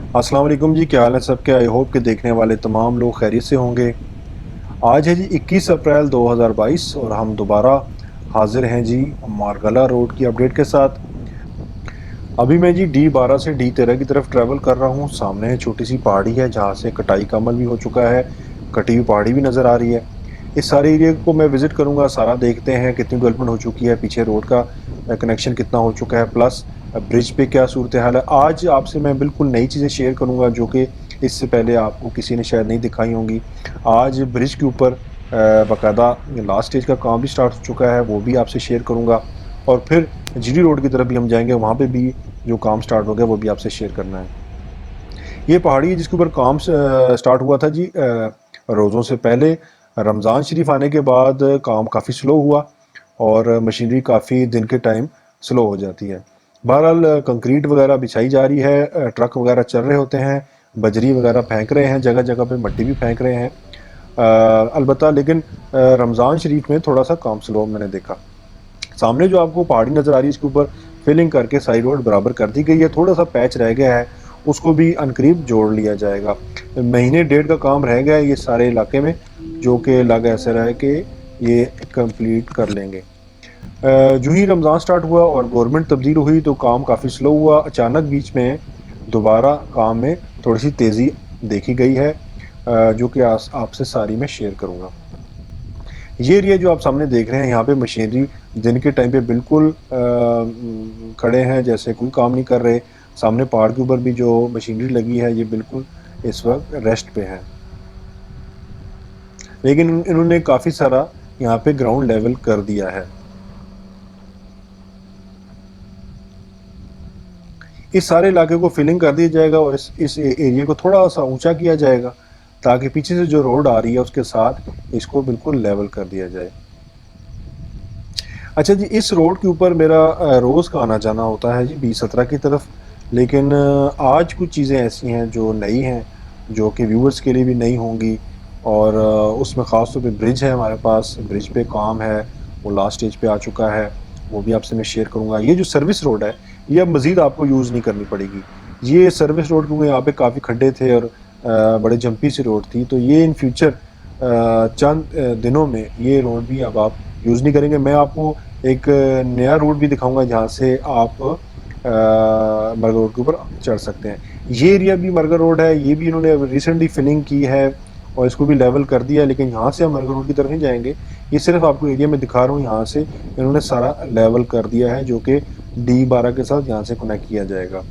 अस्सलाम वालेकुम जी, क्या हाल है सबके। आई होप कि देखने वाले तमाम लोग खैरियत से होंगे। आज है जी 21 अप्रैल 2022 और हम दोबारा हाजिर हैं जी मारगला रोड की अपडेट के साथ। अभी मैं जी D12 से D13 की तरफ ट्रैवल कर रहा हूँ। सामने छोटी सी पहाड़ी है जहाँ से कटाई का अमल भी हो चुका है, कटी हुई पहाड़ी भी नज़र आ रही है। इस सारे एरिया को मैं विज़िट करूँगा, सारा देखते हैं कितनी डेवलपमेंट हो चुकी है, पीछे रोड का कनेक्शन कितना हो चुका है, प्लस ब्रिज पे क्या सूरत हाल है। आज आपसे मैं बिल्कुल नई चीज़ें शेयर करूँगा जो कि इससे पहले आपको किसी ने शायद नहीं दिखाई होंगी। आज ब्रिज के ऊपर बाकायदा लास्ट स्टेज का काम भी स्टार्ट हो चुका है, वो भी आपसे शेयर करूँगा। और फिर जीडी रोड की तरफ भी हम जाएंगे, वहाँ पे भी जो काम स्टार्ट हो गया वो भी आपसे शेयर करना है। ये पहाड़ी है जिसके ऊपर काम स्टार्ट हुआ था जी रोज़ों से पहले। रमज़ान शरीफ आने के बाद काम काफ़ी स्लो हुआ और मशीनरी काफ़ी दिन के टाइम स्लो हो जाती है। बहरहाल कंक्रीट वगैरह बिछाई जा रही है, ट्रक वगैरह चल रहे होते हैं, बजरी वगैरह फेंक रहे हैं, जगह जगह पे मट्टी भी फेंक रहे हैं। अलबत्ता लेकिन रमज़ान शरीफ में थोड़ा सा काम स्लो मैंने देखा। सामने जो आपको पहाड़ी नज़र आ रही है इसके ऊपर फिलिंग करके साइड रोड बराबर कर दी गई है, थोड़ा सा पैच रह गया है, उसको भी अनकरीब जोड़ लिया जाएगा। महीने डेढ़ का काम रह गया है ये सारे इलाके में, जो कि लग ऐसा रहा है कि ये कंप्लीट कर लेंगे। जो ही रमज़ान स्टार्ट हुआ और गवर्नमेंट तब्दील हुई तो काम काफ़ी स्लो हुआ। अचानक बीच में दोबारा काम में थोड़ी सी तेज़ी देखी गई है, जो कि आपसे सारी मैं शेयर करूँगा। ये एरिया जो आप सामने देख रहे हैं, यहाँ पे मशीनरी दिन के टाइम पे बिल्कुल खड़े हैं, जैसे कोई काम नहीं कर रहे। सामने पहाड़ के ऊपर भी जो मशीनरी लगी है ये बिल्कुल इस वक्त रेस्ट पे है, लेकिन इन्होंने काफ़ी सारा यहाँ पे ग्राउंड लेवल कर दिया है। इस सारे इलाके को फिलिंग कर दिया जाएगा और इस एरिया को थोड़ा सा ऊंचा किया जाएगा, ताकि पीछे से जो रोड आ रही है उसके साथ इसको बिल्कुल लेवल कर दिया जाए। अच्छा जी, इस रोड के ऊपर मेरा रोज़ का आना जाना होता है जी B17 की तरफ, लेकिन आज कुछ चीज़ें ऐसी हैं जो नई हैं, जो कि व्यूअर्स के लिए भी नई होंगी। और उसमें ख़ास तौर पे ब्रिज है, हमारे पास ब्रिज पे काम है, वो लास्ट स्टेज पे आ चुका है, वो भी आपसे मैं शेयर करूँगा। ये जो सर्विस रोड है ये अब मज़ीद आपको यूज़ नहीं करनी पड़ेगी। ये सर्विस रोड क्योंकि यहाँ पे काफ़ी खड्डे थे और बड़े जंपी सी रोड थी, तो ये इन फ्यूचर चंद दिनों में ये रोड भी अब आप यूज़ नहीं करेंगे। मैं आपको एक नया रूट भी दिखाऊंगा जहाँ से आप मरगा रोड के ऊपर चढ़ सकते हैं। ये एरिया भी मरगा रोड है, ये भी इन्होंने रिसेंटली फिलिंग की है और इसको भी लेवल कर दिया है, लेकिन यहाँ से हम मरगा रोड की तरफ नहीं जाएंगे। ये सिर्फ आपको एरिया में दिखा रहा हूँ, यहाँ से इन्होंने सारा लेवल कर दिया है, जो कि D12 के साथ यहाँ से कनेक्ट किया जाएगा।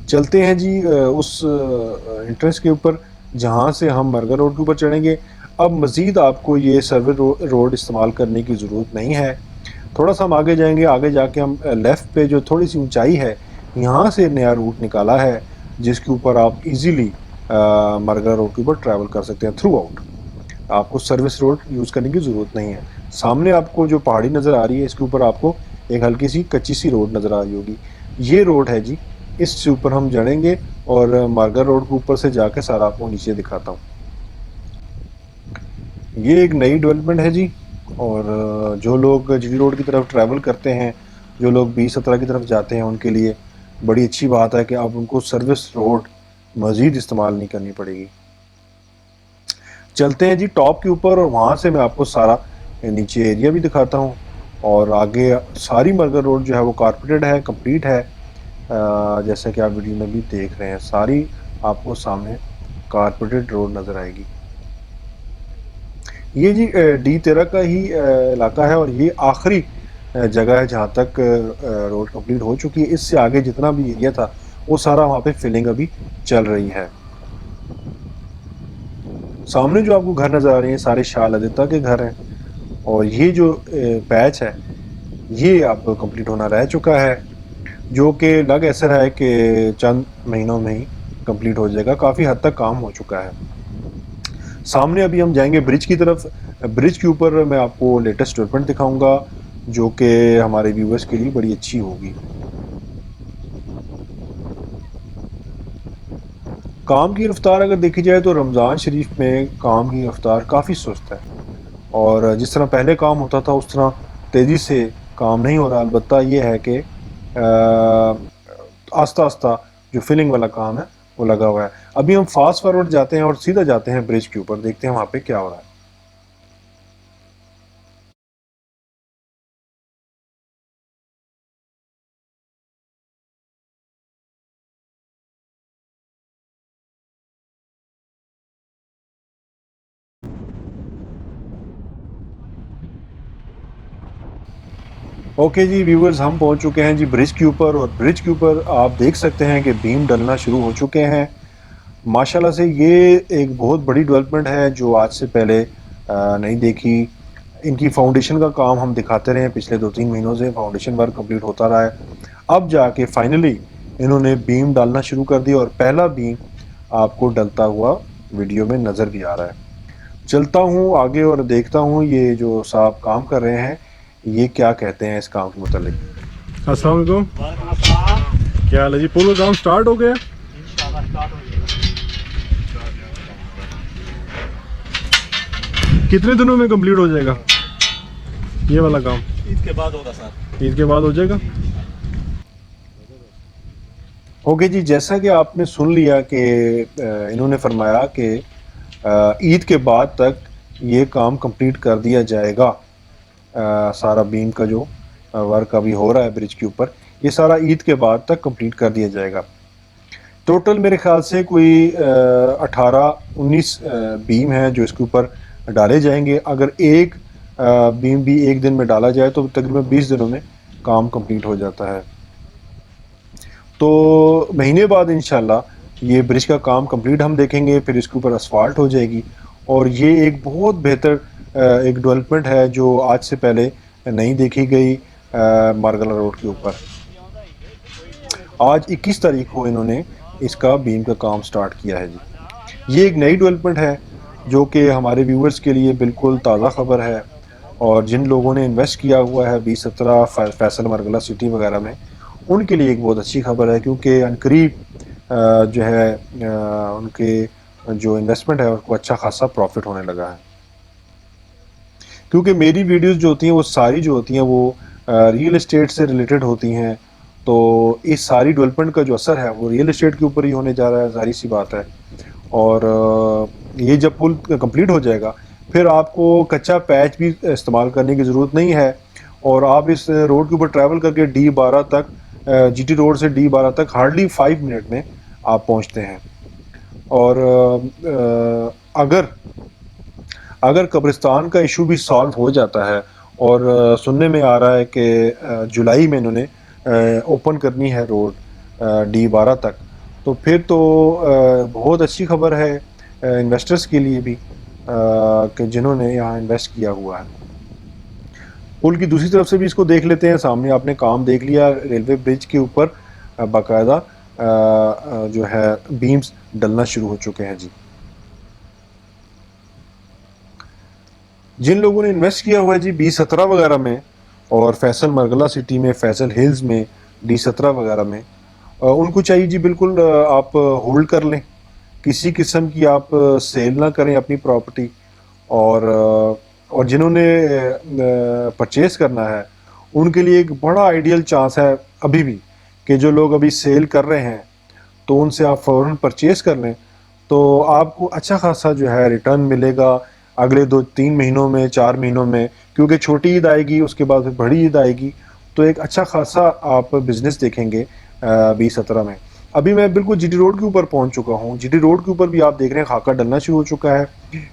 चलते हैं जी उस इंट्रेंस के ऊपर जहाँ से हम मरगा रोड के ऊपर चढ़ेंगे। अब मज़ीद आपको ये सर्विस रोड इस्तेमाल करने की ज़रूरत नहीं है। थोड़ा सा हम आगे जाएंगे, आगे जाके हम लेफ़्ट पे जो थोड़ी सी ऊंचाई है, यहाँ से नया रूट निकाला है जिसके ऊपर आप इजीली मरगा रोड के ऊपर ट्रैवल कर सकते हैं थ्रू आउट। आपको सर्विस रोड यूज़ करने की ज़रूरत नहीं है। सामने आपको जो पहाड़ी नज़र आ रही है इसके ऊपर आपको एक हल्की सी कच्ची सी रोड नज़र आ रही होगी, ये रोड है जी। इससे ऊपर हम चढ़ेंगे और मरगा रोड के ऊपर से जाके सारा आपको नीचे दिखाता हूँ। ये एक नई डेवलपमेंट है जी। और जो लोग जीटी रोड की तरफ ट्रैवल करते हैं, जो लोग B17 की तरफ जाते हैं, उनके लिए बड़ी अच्छी बात है कि अब उनको सर्विस रोड मज़ीद इस्तेमाल नहीं करनी पड़ेगी। चलते हैं जी टॉप के ऊपर और वहाँ से मैं आपको सारा नीचे एरिया भी दिखाता हूँ। और आगे सारी मरगा रोड जो है वो कारपेटेड है, कंप्लीट है। जैसा कि आप वीडियो में भी देख रहे हैं, सारी आपको सामने कारपेटेड रोड नज़र आएगी। ये जी D13 का ही इलाका है और ये आखिरी जगह है जहाँ तक रोड कंप्लीट हो चुकी है। इससे आगे जितना भी एरिया था वो सारा वहाँ पे फिलिंग अभी चल रही है। सामने जो आपको घर नज़र आ रहे हैं सारे शाह लदिता के घर हैं, और ये जो पैच है ये आप कंप्लीट होना रह चुका है, जो कि लग ऐसा रहा है कि चंद महीनों में ही कंप्लीट हो जाएगा। काफ़ी हद तक काम हो चुका है। सामने अभी हम जाएंगे ब्रिज की तरफ। ब्रिज के ऊपर मैं आपको लेटेस्ट डेवलपमेंट दिखाऊंगा, जो कि हमारे व्यूवर्स के लिए बड़ी अच्छी होगी। काम की रफ्तार अगर देखी जाए तो रमज़ान शरीफ में काम की रफ्तार काफ़ी सुस्त है, और जिस तरह पहले काम होता था उस तरह तेज़ी से काम नहीं हो रहा। अलबत्ता ये है कि आस्ता आस्ता जो फिलिंग वाला काम है वो लगा हुआ है। अभी हम फास्ट फॉरवर्ड जाते हैं और सीधा जाते हैं ब्रिज के ऊपर, देखते हैं वहाँ पे क्या हो रहा है। ओके जी व्यूवर्स, हम पहुंच चुके हैं जी ब्रिज के ऊपर, और ब्रिज के ऊपर आप देख सकते हैं कि बीम डलना शुरू हो चुके हैं। माशाल्लाह से ये एक बहुत बड़ी डेवलपमेंट है जो आज से पहले नहीं देखी। इनकी फाउंडेशन का काम हम दिखाते रहे, पिछले 2-3 महीनों से फाउंडेशन वर्क कंप्लीट होता रहा है। अब जाके फाइनली इन्होंने बीम डालना शुरू कर दिया और पहला बीम आपको डलता हुआ वीडियो में नज़र भी आ रहा है। चलता हूँ आगे और देखता हूँ ये जो साहब काम कर रहे हैं ये क्या कहते हैं इस काम के मुतालिक। अस्सलाम वालेकुम। क्या हाल है जी? पूरा काम स्टार्ट हो गया? कितने दिनों में कंप्लीट हो जाएगा ये वाला काम? ईद के बाद होगा सर। ईद के बाद हो जाएगा। ओके जी, जैसा कि आपने सुन लिया कि इन्होंने फरमाया कि ईद के बाद तक ये काम कंप्लीट कर दिया जाएगा। सारा बीम का जो वर्क अभी हो रहा है ब्रिज के ऊपर, ये सारा ईद के बाद तक कंप्लीट कर दिया जाएगा। टोटल मेरे ख्याल से कोई 18-19 बीम हैं जो इसके ऊपर डाले जाएंगे। अगर एक बीम भी एक दिन में डाला जाए तो तकरीबन 20 दिनों में काम कंप्लीट हो जाता है। तो महीने बाद इंशाल्लाह ये ब्रिज का काम कंप्लीट हम देखेंगे, फिर इसके ऊपर असफाल्ट हो जाएगी। और ये एक बहुत बेहतर एक डेवलपमेंट है जो आज से पहले नहीं देखी गई मारगला रोड के ऊपर। आज 21 तारीख को इन्होंने इसका बीम का काम स्टार्ट किया है जी। ये एक नई डेवलपमेंट है जो कि हमारे व्यूवर्स के लिए बिल्कुल ताज़ा खबर है, और जिन लोगों ने इन्वेस्ट किया हुआ है 2017 फैसल मारगला सिटी वगैरह में, उनके लिए एक बहुत अच्छी खबर है, क्योंकि अनकरीब जो है उनके जो इन्वेस्टमेंट है उनको अच्छा खासा प्रॉफिट होने लगा है। क्योंकि मेरी वीडियोस जो होती हैं वो सारी जो होती हैं वो रियल एस्टेट से रिलेटेड होती हैं, तो इस सारी डेवलपमेंट का जो असर है वो रियल एस्टेट के ऊपर ही होने जा रहा है, जाहिर सी बात है। और ये जब पुल कंप्लीट हो जाएगा फिर आपको कच्चा पैच भी इस्तेमाल करने की ज़रूरत नहीं है, और आप इस रोड के ऊपर ट्रैवल करके D12 तक, GT रोड से D12 तक हार्डली 5 मिनट में आप पहुंचते हैं। और अगर कब्रिस्तान का इशू भी सॉल्व हो जाता है, और सुनने में आ रहा है कि जुलाई में इन्होंने ओपन करनी है रोड D12 तक, तो फिर तो बहुत अच्छी खबर है इन्वेस्टर्स के लिए भी कि जिन्होंने यहाँ इन्वेस्ट किया हुआ है। पुल की दूसरी तरफ से भी इसको देख लेते हैं। सामने आपने काम देख लिया, रेलवे ब्रिज के ऊपर बाकायदा जो है बीम्स डलना शुरू हो चुके हैं जी। जिन लोगों ने इन्वेस्ट किया हुआ है जी B17 वगैरह में, और फैसल मरगला सिटी में, फैसल हिल्स में, D17 वगैरह में, उनको चाहिए जी बिल्कुल आप होल्ड कर लें, किसी किस्म की आप सेल ना करें अपनी प्रॉपर्टी। और जिन्होंने परचेज़ करना है उनके लिए एक बड़ा आइडियल चांस है अभी भी, कि जो लोग अभी सेल कर रहे हैं तो उनसे आप फ़ौरन परचेज़ कर लें, तो आपको अच्छा खासा जो है रिटर्न मिलेगा अगले 2-3 महीनों में, 4 महीनों में। क्योंकि छोटी ईद आएगी, उसके बाद फिर बड़ी ईद आएगी, तो एक अच्छा खासा आप बिज़नेस देखेंगे B17 में। अभी मैं बिल्कुल GT रोड के ऊपर पहुंच चुका हूं। GT रोड के ऊपर भी आप देख रहे हैं खाका डलना शुरू हो चुका है।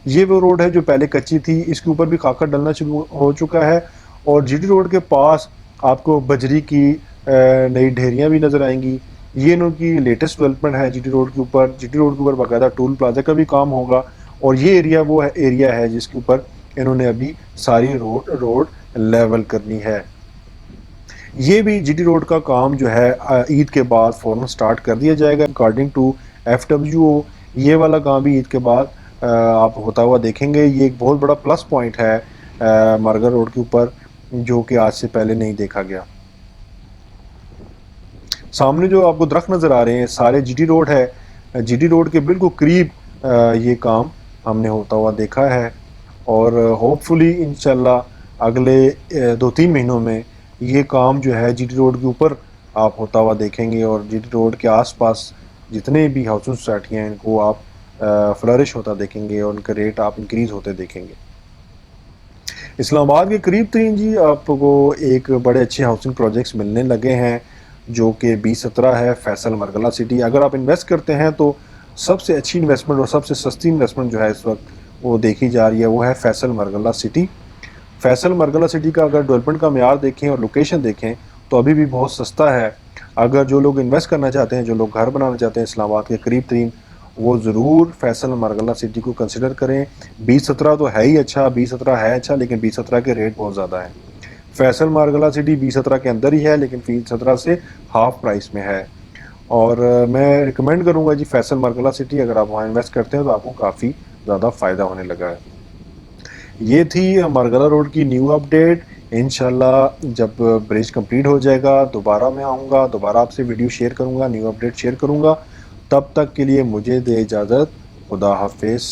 ये वो रोड है जो पहले कच्ची थी, इसके ऊपर भी खाका डलना शुरू हो चुका है। और GT रोड के पास आपको बजरी की नई ढेरियाँ भी नज़र आएंगी। ये इनकी लेटेस्ट डेवलपमेंट है GT रोड के ऊपर। GT रोड के ऊपर बाकायदा टूल प्लाजा का भी काम होगा, और ये एरिया वो है एरिया है जिसके ऊपर इन्होंने अभी सारी रोड लेवल करनी है। ये भी GT रोड का काम जो है ईद के बाद फ़ौरन स्टार्ट कर दिया जाएगा अकॉर्डिंग टू FWO। ये वाला काम भी ईद के बाद आप होता हुआ देखेंगे। ये एक बहुत बड़ा प्लस पॉइंट है मारगला रोड के ऊपर, जो कि आज से पहले नहीं देखा गया। सामने जो आपको दरख्त नज़र आ रहे हैं सारे GT रोड है। GT रोड के बिल्कुल करीब ये काम हमने होता हुआ देखा है, और होपफुली इंशाल्लाह अगले 2-3 महीनों में ये काम जो है GT रोड के ऊपर आप होता हुआ देखेंगे, और जीटी रोड के आसपास जितने भी हाउसिंग सोसाइटियाँ हैं इनको आप फ्लरिश होता देखेंगे और उनके रेट आप इंक्रीज़ होते देखेंगे। इस्लामाबाद के करीब तरीन जी आपको एक बड़े अच्छे हाउसिंग प्रोजेक्ट्स मिलने लगे हैं, जो कि B17 है, फैसल मरगला सिटी। अगर आप इन्वेस्ट करते हैं तो सबसे अच्छी इन्वेस्टमेंट और सबसे सस्ती इन्वेस्टमेंट जो है इस वक्त वो देखी जा रही है, वो है फैसल मरगला सिटी। फैसल मरगला सिटी का अगर डेवलपमेंट का म्यार देखें और लोकेशन देखें तो अभी भी बहुत सस्ता है। अगर जो लोग इन्वेस्ट करना चाहते हैं, जो लोग घर बनाना चाहते हैं इस्लामाबाद के करीब तरीन, वो ज़रूर फैसल मरगला सिटी को कंसिडर करें। B17 तो है ही अच्छा, B17 है अच्छा, लेकिन B17 के रेट बहुत ज़्यादा हैं। फैसल मरगला सिटी B17 के अंदर ही है, लेकिन B17 से हाफ प्राइस में है। और मैं रिकमेंड करूँगा जी फैसल मरगला सिटी, अगर आप वहाँ इन्वेस्ट करते हैं तो आपको काफ़ी ज़्यादा फ़ायदा होने लगा है। ये थी मरगला रोड की न्यू अपडेट। इंशाल्लाह जब ब्रिज कंप्लीट हो जाएगा दोबारा मैं आऊँगा, दोबारा आपसे वीडियो शेयर करूँगा, न्यू अपडेट शेयर करूँगा। तब तक के लिए मुझे दे इजाज़त। खुदा हाफिज़।